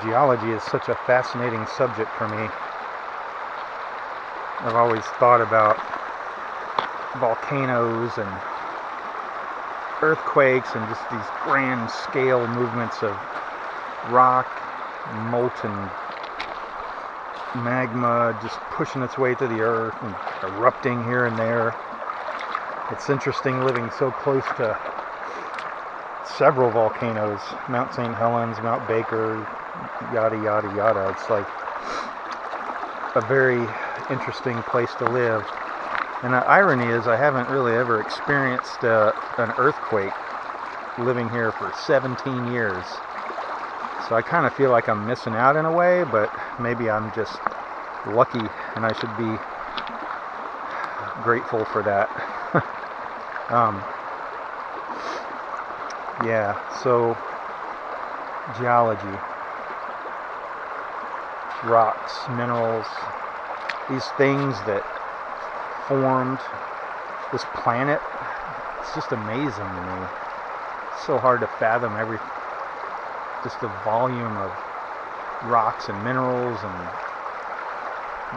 Geology is such a fascinating subject for me. I've always thought about volcanoes and earthquakes and just these grand scale movements of rock, molten magma just pushing its way through the earth and erupting here and there. It's interesting living so close to several volcanoes, Mount St. Helens, Mount Baker, yada yada yada. It's like a very interesting place to live. And the irony is I haven't really ever experienced an earthquake living here for 17 years. So I kind of feel like I'm missing out in a way, but maybe I'm just lucky and I should be grateful for that. Yeah, so geology, rocks, minerals, these things that formed this planet, it's just amazing to me. It's so hard to fathom just the volume of rocks and minerals and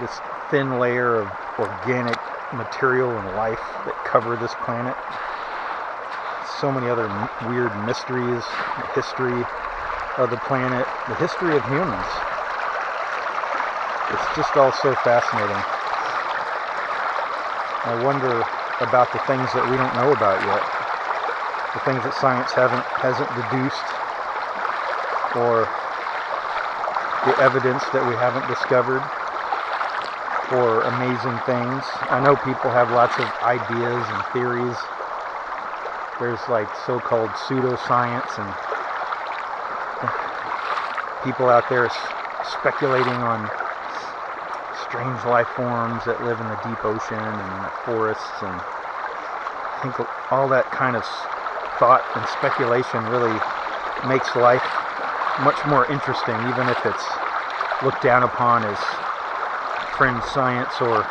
this thin layer of organic material and life that cover this planet. So many other weird mysteries, the history of the planet, the history of humans. It's just all so fascinating. I wonder about the things that we don't know about yet, the things that science hasn't deduced, or the evidence that we haven't discovered, or amazing things. I know people have lots of ideas and theories. There's like so-called pseudoscience and people out there speculating on strange life forms that live in the deep ocean and in the forests, and I think all that kind of thought and speculation really makes life much more interesting, even if it's looked down upon as fringe science or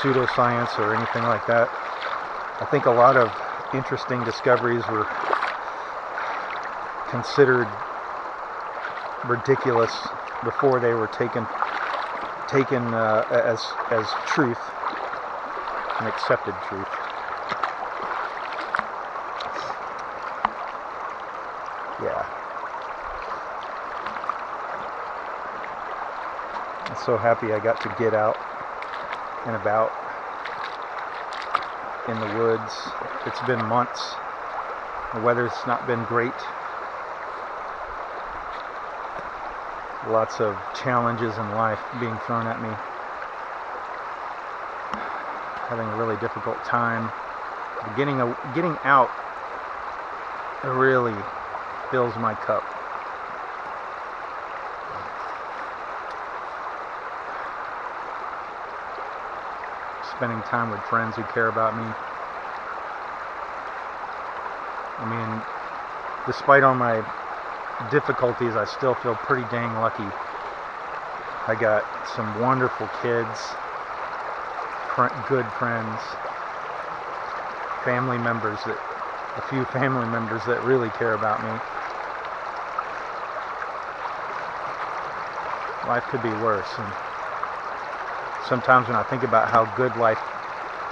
pseudoscience or anything like that. I think a lot of interesting discoveries were considered ridiculous before they were taken as truth and accepted truth. Yeah. I'm so happy I got to get out and about in the woods. It's been months. The weather's not been great. Lots of challenges in life being thrown at me. Having a really difficult time. Getting out really fills my cup. Spending time with friends who care about me. I mean, despite all my difficulties, I still feel pretty dang lucky. I got some wonderful kids, good friends, a few family members that really care about me. Life could be worse, and sometimes when I think about how good life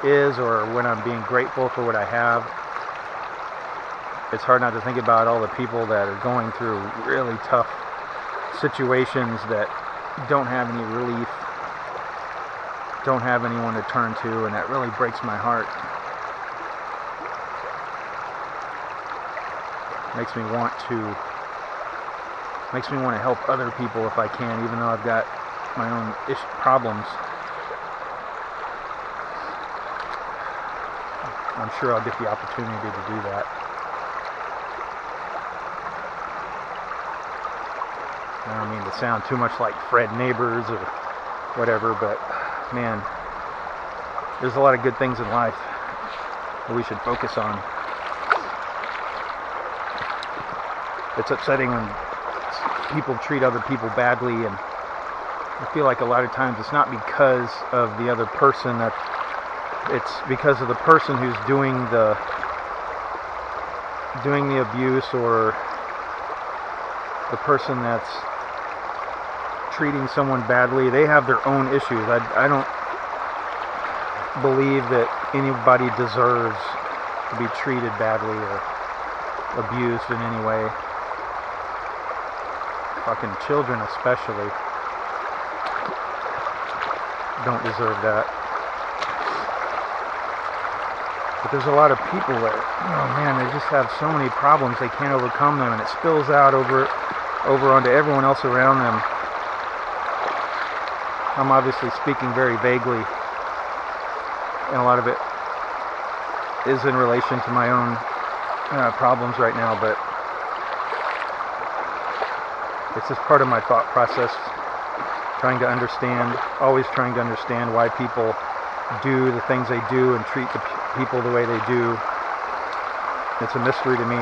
is, or when I'm being grateful for what I have, it's hard not to think about all the people that are going through really tough situations that don't have any relief, don't have anyone to turn to, and that really breaks my heart. Makes me want to help other people if I can, even though I've got my own problems. I'm sure I'll get the opportunity to do that. I don't mean to sound too much like Fred Neighbors or whatever, but man, there's a lot of good things in life that we should focus on. It's upsetting when people treat other people badly, and I feel like a lot of times it's not because of the other person, that it's because of the person who's doing the abuse, or the person that's treating someone badly. They have their own issues. I don't believe that anybody deserves to be treated badly or abused in any way. Fucking children especially don't deserve that. But there's a lot of people that, oh man, they just have so many problems, they can't overcome them, and it spills out over onto everyone else around them. I'm obviously speaking very vaguely, and a lot of it is in relation to my own problems right now, but it's just part of my thought process, always trying to understand why people do the things they do and treat the people the way they do. It's a mystery to me.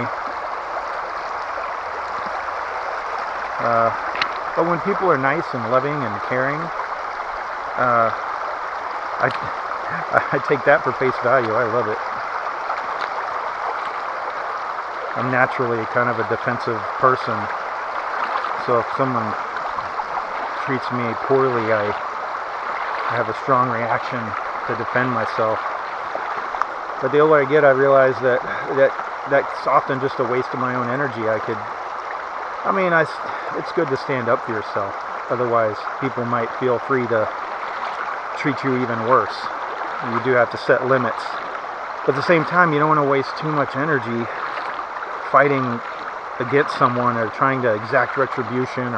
But when people are nice and loving and caring, I take that for face value. I love it. I'm naturally kind of a defensive person, so if someone treats me poorly, I have a strong reaction to defend myself. But the older I get, I realize that's often just a waste of my own energy. It's good to stand up for yourself. Otherwise, people might feel free to treat you even worse. You do have to set limits. But at the same time, you don't want to waste too much energy fighting against someone or trying to exact retribution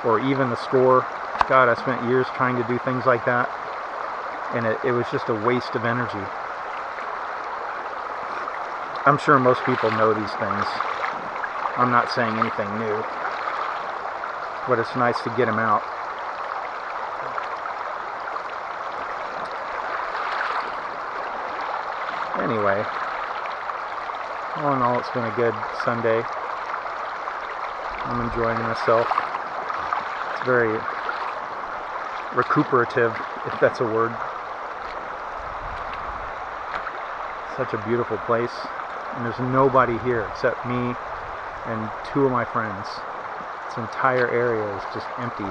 or even the score. God, I spent years trying to do things like that, and it was just a waste of energy. I'm sure most people know these things. I'm not saying anything new, but it's nice to get them out. Anyway, all in all, it's been a good Sunday. I'm enjoying myself. It's very recuperative, if that's a word. Such a beautiful place, and there's nobody here except me and two of my friends. This entire area is just empty.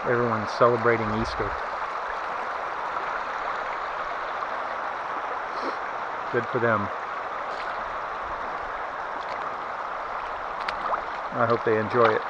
Everyone's celebrating Easter. Good for them. I hope they enjoy it.